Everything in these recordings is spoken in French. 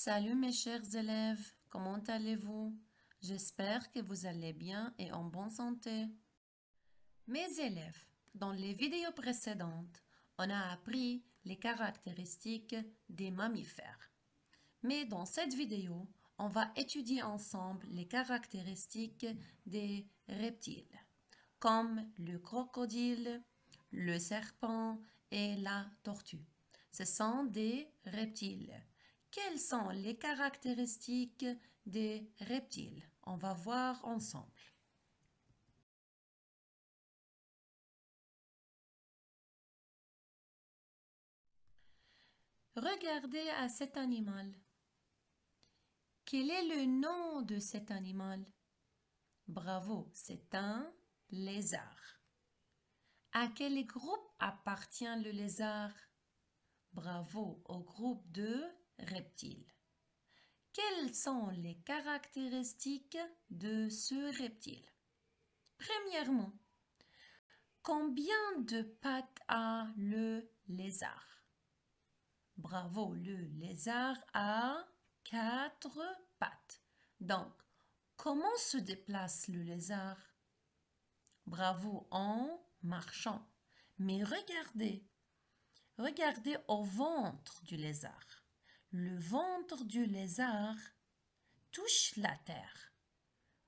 Salut mes chers élèves, comment allez-vous? J'espère que vous allez bien et en bonne santé. Mes élèves, dans les vidéos précédentes, on a appris les caractéristiques des mammifères. Mais dans cette vidéo, on va étudier ensemble les caractéristiques des reptiles, comme le crocodile, le serpent et la tortue. Ce sont des reptiles. Quelles sont les caractéristiques des reptiles? On va voir ensemble. Regardez à cet animal. Quel est le nom de cet animal? Bravo, c'est un lézard. À quel groupe appartient le lézard? Bravo, au groupe de reptiles. Quelles sont les caractéristiques de ce reptile? Premièrement, combien de pattes a le lézard? Bravo, le lézard a 4 pattes. Donc, comment se déplace le lézard? Bravo, en marchant. Mais regardez au ventre du lézard. Le ventre du lézard touche la terre.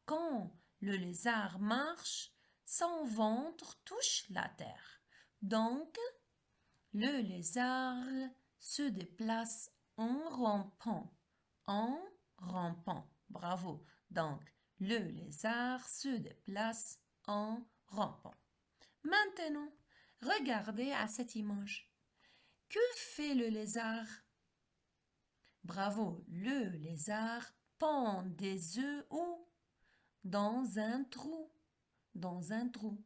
Quand le lézard marche, son ventre touche la terre. Donc, le lézard se déplace en rampant. En rampant. Bravo. Donc, le lézard se déplace en rampant. Maintenant, regardez à cette image. Que fait le lézard? Bravo, le lézard pond des œufs où? Dans un trou. Dans un trou.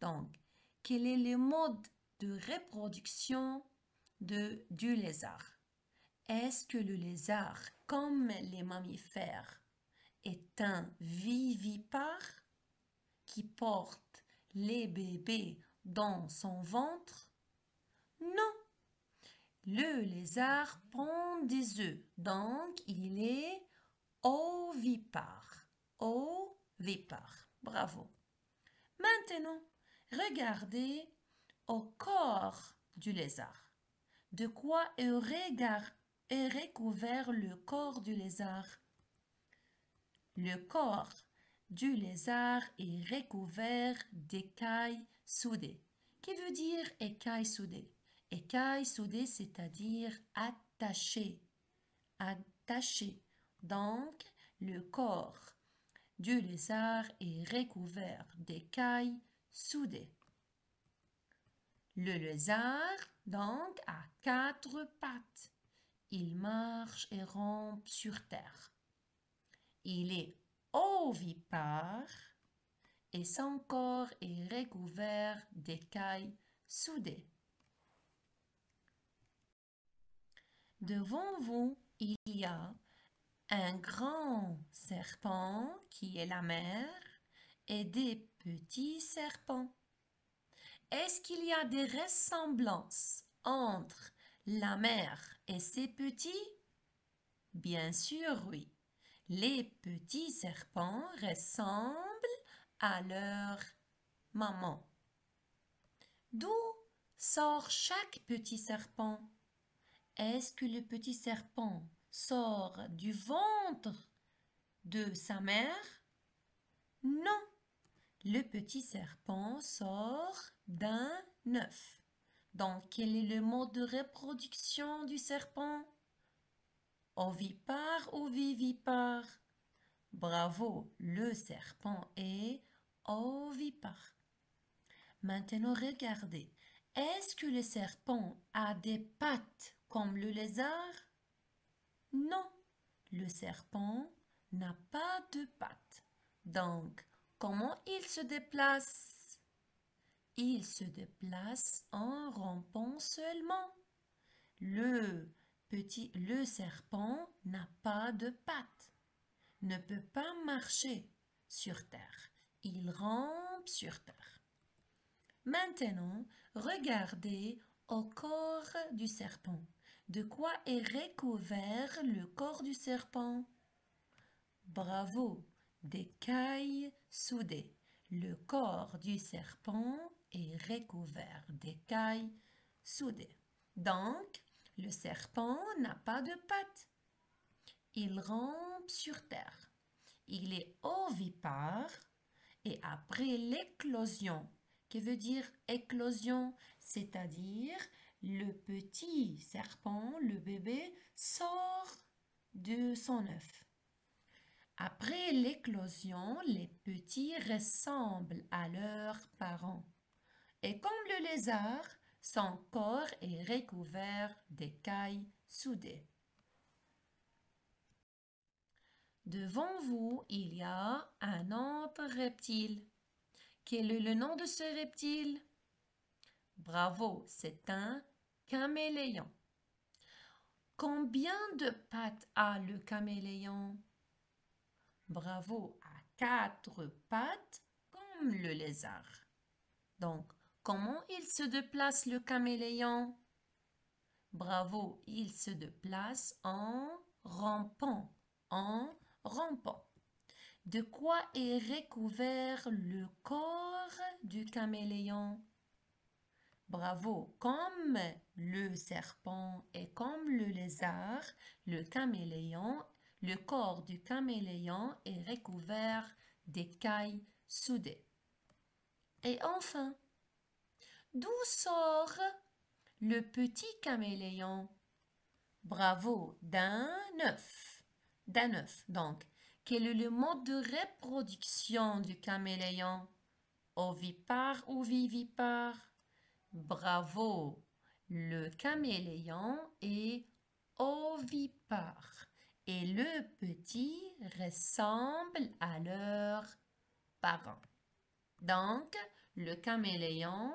Donc, quel est le mode de reproduction du lézard? Est-ce que le lézard, comme les mammifères, est un vivipare qui porte les bébés dans son ventre? Non. Le lézard pond des œufs, donc il est ovipare. Ovipare. Bravo. Maintenant, regardez au corps du lézard. De quoi est recouvert le corps du lézard? Le corps du lézard est recouvert d'écailles soudées. Qui veut dire écailles soudées? Écailles soudées, c'est-à-dire attachées. Attachées. Donc, le corps du lézard est recouvert d'écailles soudées. Le lézard, donc, a 4 pattes. Il marche et rampe sur terre. Il est ovipare et son corps est recouvert d'écailles soudées. Devant vous, il y a un grand serpent qui est la mère et des petits serpents. Est-ce qu'il y a des ressemblances entre la mère et ses petits? Bien sûr, oui. Les petits serpents ressemblent à leur maman. D'où sort chaque petit serpent? Est-ce que le petit serpent sort du ventre de sa mère? Non. Le petit serpent sort d'un œuf. Donc, quel est le mode de reproduction du serpent? Ovipare ou vivipare? Bravo, le serpent est ovipare. Maintenant, regardez. Est-ce que le serpent a des pattes comme le lézard? Non, le serpent n'a pas de pattes. Donc, comment il se déplace? Il se déplace en rampant seulement. Le serpent n'a pas de pattes, ne peut pas marcher sur terre. Il rampe sur terre. Maintenant, regardez au corps du serpent. De quoi est recouvert le corps du serpent? Bravo, d'écailles soudées. Le corps du serpent est recouvert d'écailles soudées. Donc, le serpent n'a pas de pattes. Il rampe sur terre. Il est ovipare et après l'éclosion, qui veut dire éclosion, c'est-à-dire le petit serpent, le bébé, sort de son œuf. Après l'éclosion, les petits ressemblent à leurs parents. Et comme le lézard, son corps est recouvert d'écailles soudées. Devant vous, il y a un autre reptile. Quel est le nom de ce reptile? Bravo, c'est un caméléon. Combien de pattes a le caméléon? Bravo, à 4 pattes comme le lézard. Donc, comment il se déplace le caméléon? Bravo, il se déplace en rampant, De quoi est recouvert le corps du caméléon? Bravo, comme le serpent et comme le lézard, le corps du caméléon est recouvert d'écailles soudées. Et enfin, d'où sort le petit caméléon? Bravo, d'un œuf. Donc, quel est le mode de reproduction du caméléon? Ovipare ou vivipare? Bravo, le caméléon est ovipare et le petit ressemble à leurs parents. Donc, le caméléon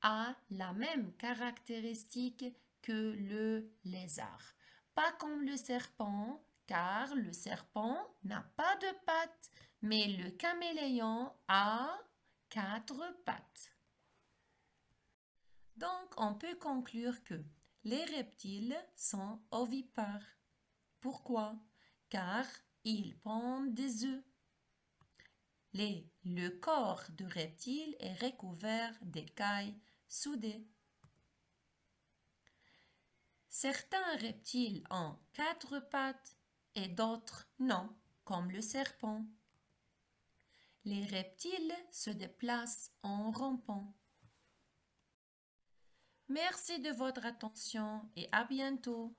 a la même caractéristique que le lézard. Pas comme le serpent, car le serpent n'a pas de pattes, mais le caméléon a 4 pattes. Donc, on peut conclure que les reptiles sont ovipares. Pourquoi? Car ils pondent des œufs. Le corps du reptile est recouvert d'écailles soudées. Certains reptiles ont 4 pattes et d'autres non, comme le serpent. Les reptiles se déplacent en rampant. Merci de votre attention et à bientôt.